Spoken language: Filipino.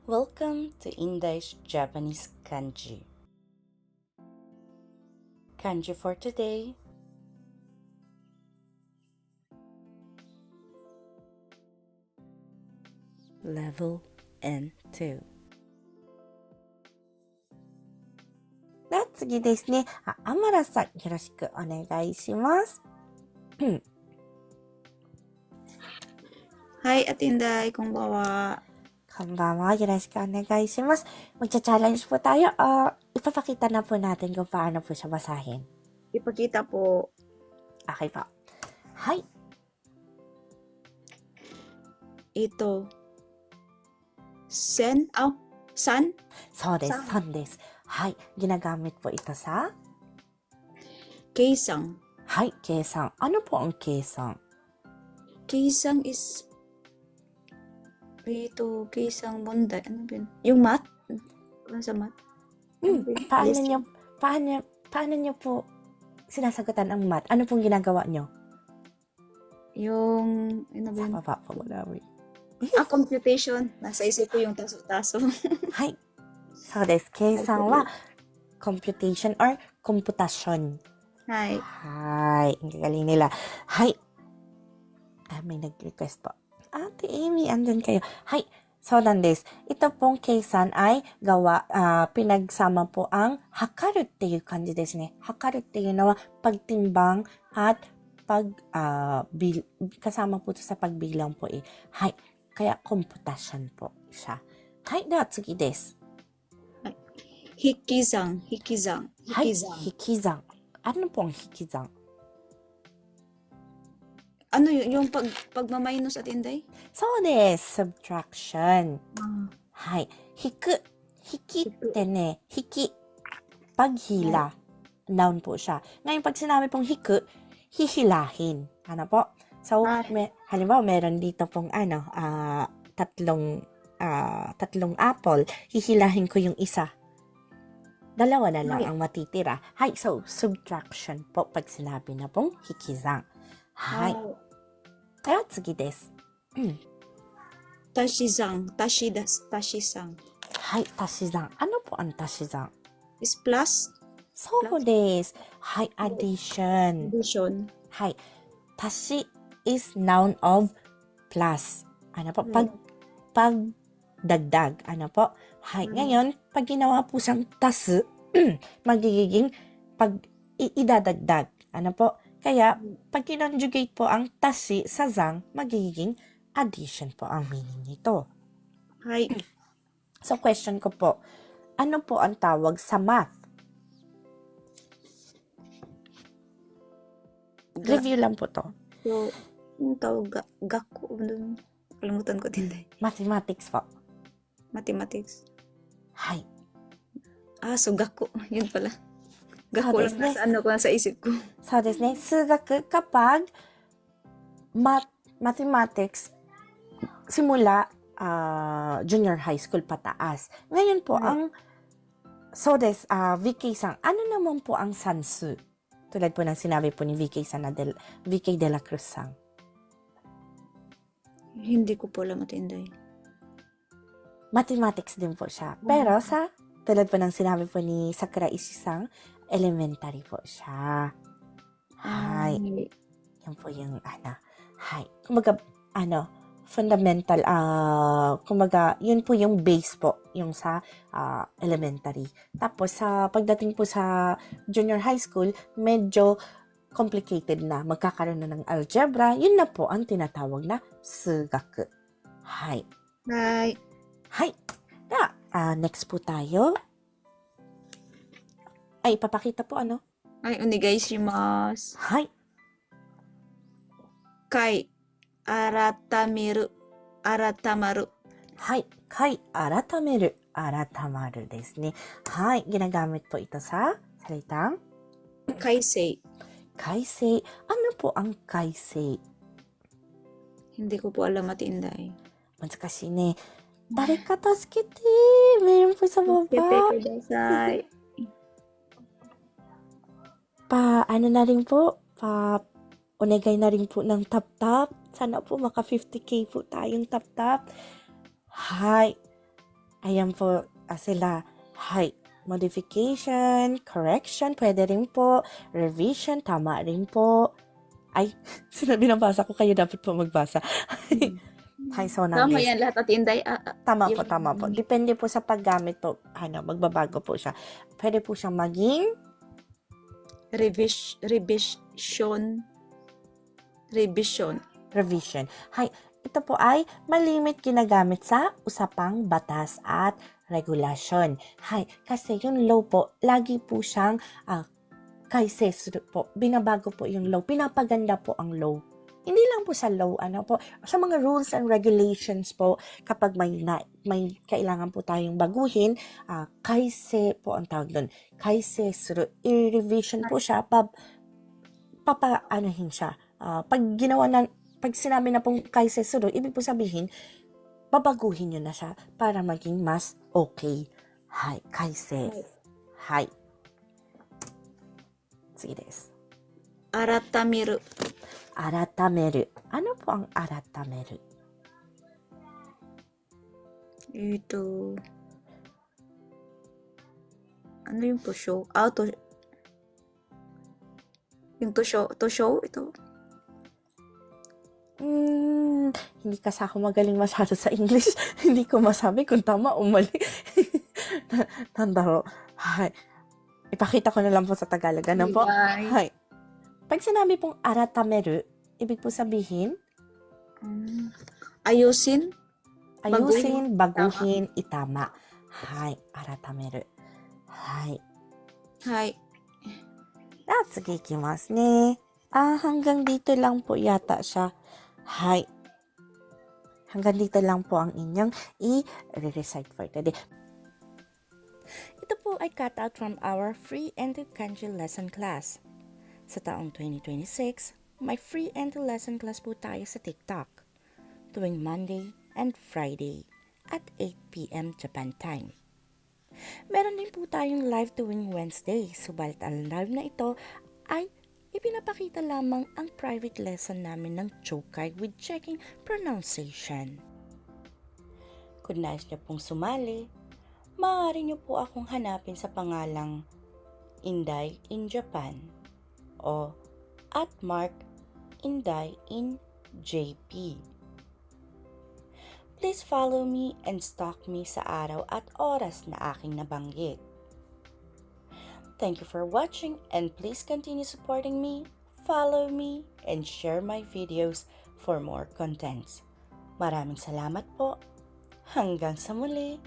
Welcome to Indai's Japanese Kanji. Kanji for today. Level N2. では次ですね。アマラさん、よろしくお願いします。Hi, Ate Inday. Konbanwa. こんばんは。よろしくお願いします。Magcha-challenge po tayo. Ipapakita na po natin kung paano po siya basahin. Ipakita po. Okay po. Hi. Ito. San? San? そうです。さん3です。はい。ginagamit po ito sa? Keisang. はい。計算。Ano po ang 計算? Keisang is ito, Keisang Monday. Ano ba yun? Yung math? Ano sa math? Ano ba yun? Paano niyo po sinasagutan ang math? Ano pong ginagawa niyo? Yung, ano ba Sa yun? baba po muna. Computation. Nasa isip ko yung taso-taso. はい。そうです。計算は computation or computation. Hi. Hi. Ang gagaling nila. Hi. May nag-request po. Ate Amy, andun kayo. Hi. So, nandes. Ito pong keisan ay pinagsama po ang hakaru っていう感じですね。hakaru っていうのは pagtimbang at kasama po ito sa pagbilang po eh. Hi. Kaya computation po siya. Hi. では次です。Hikizang. Hi. Hikizang. Ano po ang hikizang? Ano yung pagmaminus at Inday? そうです。subtraction. はい。引くってね、引き。paghila. Noun po siya. Ngayon, pag sinabi pong hiku, hihilahin. Ano po? So, halimbawa, meron dito pong tatlong apple. Hihilahin ko yung isa. Dalawa na lang ang matitira. Hi, so, subtraction po pag sinabi na pong hikizang. Hi. Kaya, tsugi desu. Tashizang. Hi, tashizang. Ano po ang tashizang? Is plus? そうです。はい、addition. Addition. はい。tashi is noun of plus. Ano po? Pagdagdag. Ano po? Hay. Ngayon, pag ginawa po siyang tasu, magiging idadagdag. Ano po? Kaya, pag kinonjugate po ang tashi sa zang, magiging addition po ang meaning nito. Hi. So, question ko po, ano po ang tawag sa math? Review lang po to. So, yung tawag gakko. Kalimutan ko din. Mathematics po. Mathematics. Hay. So gakko. Yun pala. Gakko lang nasa isip ko. そうですね。数学 kapag mathematics simula junior high school pataas. Ngayon po, VK-san, ano naman po ang sansu? Tulad po ng sinabi po ni VK-san VK de la Cruz-san. Hindi ko po alam matinday. Mathematics din po siya. Pero tulad po ng sinabi po ni Sakura Ishii-san, elementary po siya. Hi. Yan po yung hi. Kumbaga, fundamental, kumbaga, yun po yung base po, yung sa elementary. Tapos, pagdating po sa junior high school, medyo complicated na. Magkakaroon na ng algebra. Yun na po ang tinatawag na sugaku. Hi. Hi. Hi. Next po tayo. Ay, ipapakita po Ay, onegaishimasu. Hi. Kai. Aratameru. Hi. Kai. Aratameru desu ne. Hi. Ginagamit po ito sa salitang Kaisei. kaisei. Ano po ang kaisei? Hindi ko po alam matinday. Matsukashi ne. Dareka tasukete. Meron po sa baba. Kudasai. Ano na rin po? Onegay na rin po ng tap-tap. Sana po maka 50k po tayong tap-tap. Hi. Ayan po sila. Hay. Modification, correction, pwede rin po. Revision, tama rin po. Ay, sinabi ng basa ko, kayo dapat po magbasa. Hay, so Tama nangis. yan lahat at Inday. Tama po. Depende po sa paggamit po. Magbabago po siya. Pwede po siyang maging revision. Hay, ito po ay malimit ginagamit sa usapang batas at regulasyon. Hay, kasi yung law po, lagi po siyang kaisesu po. Binabago po yung law. Pinapaganda po ang law. Hindi lang po sa law, sa mga rules and regulations po, kapag may kailangan po tayong baguhin, kaise po ang tawag doon. Kaise suru, i-revision po siya, papaanohin siya. Pag sinabi na pong kaise suru, ibig po sabihin, babaguhin nyo na siya para maging mas okay. Hay, kaise. Hay. Sige des. Aratameru. Aratameru. Ano po ang aratameru? Ito. Ano yung to show? Yung to show, ito. Hindi kasi ako magaling masyado sa English. Hindi ko masabi kung tama o mali. Tandaro. Hay. Ipakita ko na lang po sa Tagalog. Ano po? Hay. Pag sinabi pong aratameru, ibig po sabihin, Ayusin, baguhin, itama. Hay, aratameru. Hay. Natsugi ikimasu ne. Hanggang dito lang po yata siya. Hay. Hanggang dito lang po ang inyong i-recite for today. Ito po ay cut out from our free Endo Kanji lesson class. Sa taong 2026, may free Endo lesson class po tayo sa TikTok tuwing Monday and Friday at 8 p.m. Japan time. Meron din po tayong live tuwing Wednesday, subalit ang live na ito ay ipinapakita lamang ang private lesson namin ng Chokai with checking pronunciation. Kung nais niyo pong sumali, maaari niyo po akong hanapin sa pangalang Inday in Japan o @Inday in JP. Please follow me and stalk me sa araw at oras na aking nabanggit. Thank you for watching and please continue supporting me, follow me, and share my videos for more contents. Maraming salamat po. Hanggang sa muli.